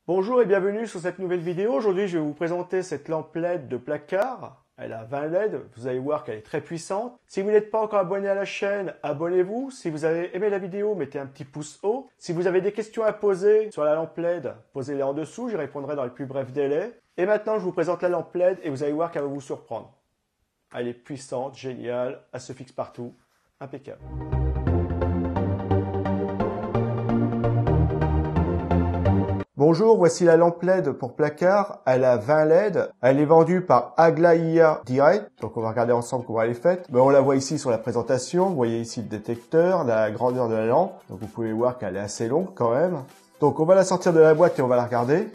Bonjour et bienvenue sur cette nouvelle vidéo. Aujourd'hui, je vais vous présenter cette lampe LED de placard. Elle a 20 LED, vous allez voir qu'elle est très puissante. Si vous n'êtes pas encore abonné à la chaîne, abonnez-vous. Si vous avez aimé la vidéo, mettez un petit pouce haut. Si vous avez des questions à poser sur la lampe LED, posez-les en dessous, j'y répondrai dans les plus brefs délais. Et maintenant, je vous présente la lampe LED et vous allez voir qu'elle va vous surprendre. Elle est puissante, géniale, elle se fixe partout, impeccable. Bonjour, voici la lampe LED pour placard. Elle a 20 LED. Elle est vendue par Aglaia Direct. Donc on va regarder ensemble comment elle est faite. On la voit ici sur la présentation. Vous voyez ici le détecteur, la grandeur de la lampe. Donc vous pouvez voir qu'elle est assez longue quand même. Donc on va la sortir de la boîte et on va la regarder.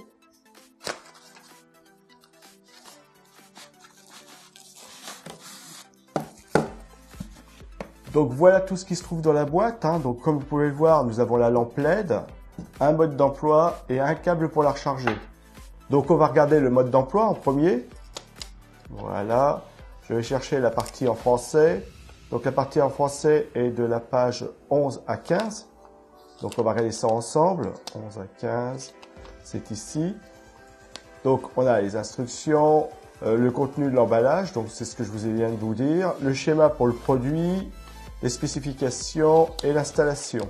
Donc voilà tout ce qui se trouve dans la boîte. Donc comme vous pouvez le voir, nous avons la lampe LED, un mode d'emploi et un câble pour la recharger. Donc on va regarder le mode d'emploi en premier. Voilà, je vais chercher la partie en français. Donc la partie en français est de la page 11 à 15. Donc on va regarder ça ensemble. 11 à 15, c'est ici. Donc on a les instructions, le contenu de l'emballage, donc c'est ce que je vous viens de vous dire, le schéma pour le produit, les spécifications et l'installation.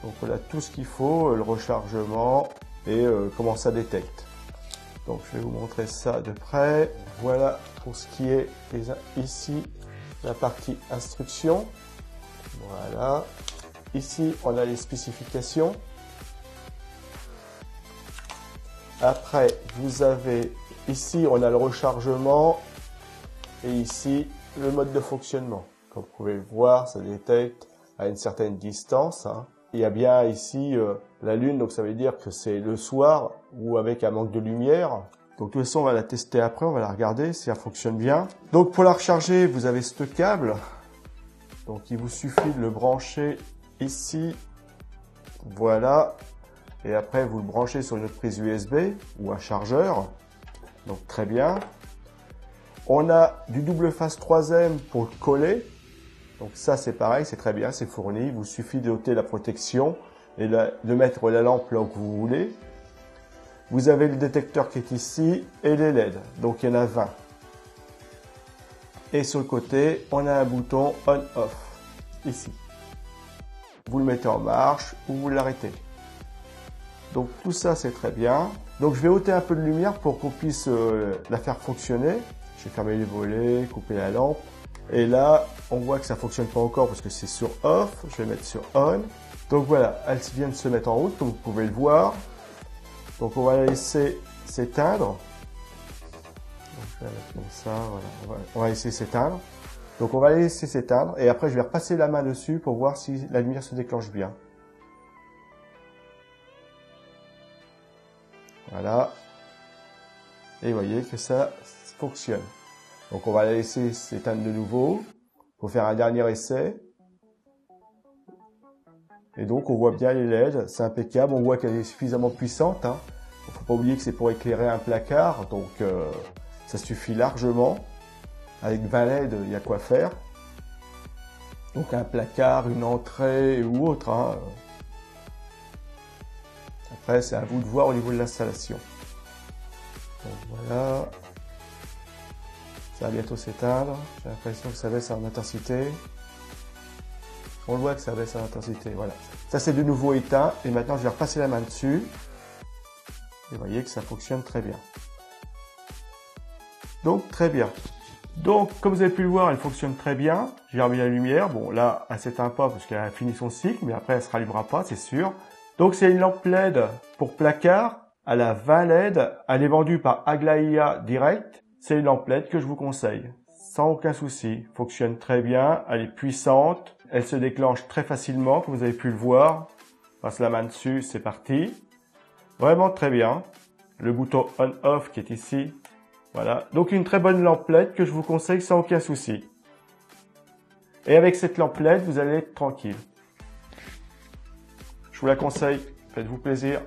Donc on a tout ce qu'il faut, le rechargement et comment ça détecte. Donc je vais vous montrer ça de près. Voilà pour ce qui est ici la partie instruction. Voilà. Ici on a les spécifications. Après vous avez ici on a le rechargement et ici le mode de fonctionnement. Comme vous pouvez le voir, ça détecte à une certaine distance. Il y a bien ici la lune, donc ça veut dire que c'est le soir ou avec un manque de lumière. Donc de toute façon, on va la tester après, on va la regarder si elle fonctionne bien. Donc pour la recharger, vous avez ce câble. Donc il vous suffit de le brancher ici. Voilà. Et après, vous le branchez sur une autre prise USB ou un chargeur. Donc très bien. On a du double face 3M pour le coller. Donc ça c'est pareil, c'est très bien, c'est fourni. Il vous suffit de ôter la protection et de mettre la lampe là où vous voulez. Vous avez le détecteur qui est ici et les LED. Donc il y en a 20. Et sur le côté, on a un bouton on-off, ici. Vous le mettez en marche ou vous l'arrêtez. Donc tout ça c'est très bien. Donc je vais ôter un peu de lumière pour qu'on puisse la faire fonctionner. Je vais fermer les volets, couper la lampe. Et là, on voit que ça fonctionne pas encore parce que c'est sur off. Je vais mettre sur on. Donc voilà, elle vient de se mettre en route, comme vous pouvez le voir. Donc on va la laisser s'éteindre. Je vais la mettre comme ça, voilà. On va laisser s'éteindre. Donc on va la laisser s'éteindre et après je vais repasser la main dessus pour voir si la lumière se déclenche bien. Voilà. Et vous voyez que ça fonctionne. Donc on va la laisser s'éteindre de nouveau pour faire un dernier essai. Et donc on voit bien les LED, c'est impeccable, on voit qu'elle est suffisamment puissante. Il ne faut pas oublier que c'est pour éclairer un placard, donc ça suffit largement. Avec 20 LED, il y a quoi faire. Donc un placard, une entrée ou autre. Après c'est à vous de voir au niveau de l'installation. Donc voilà. Ça va bientôt s'éteindre. J'ai l'impression que ça baisse en intensité. On le voit que ça baisse en intensité. Voilà. Ça c'est de nouveau éteint. Et maintenant je vais repasser la main dessus. Et vous voyez que ça fonctionne très bien. Donc très bien. Donc comme vous avez pu le voir, elle fonctionne très bien. J'ai remis la lumière. Bon là, elle s'éteint pas parce qu'elle a fini son cycle. Mais après elle se rallumera pas, c'est sûr. Donc c'est une lampe LED pour placard. Elle a 20 LED. Elle est vendue par Aglaia Direct. C'est une lampe LED que je vous conseille, sans aucun souci. Fonctionne très bien, elle est puissante, elle se déclenche très facilement, comme vous avez pu le voir. On passe la main dessus, c'est parti. Vraiment très bien. Le bouton on-off qui est ici. Voilà, donc une très bonne lampe LED que je vous conseille sans aucun souci. Et avec cette lampe LED, vous allez être tranquille. Je vous la conseille, faites-vous plaisir.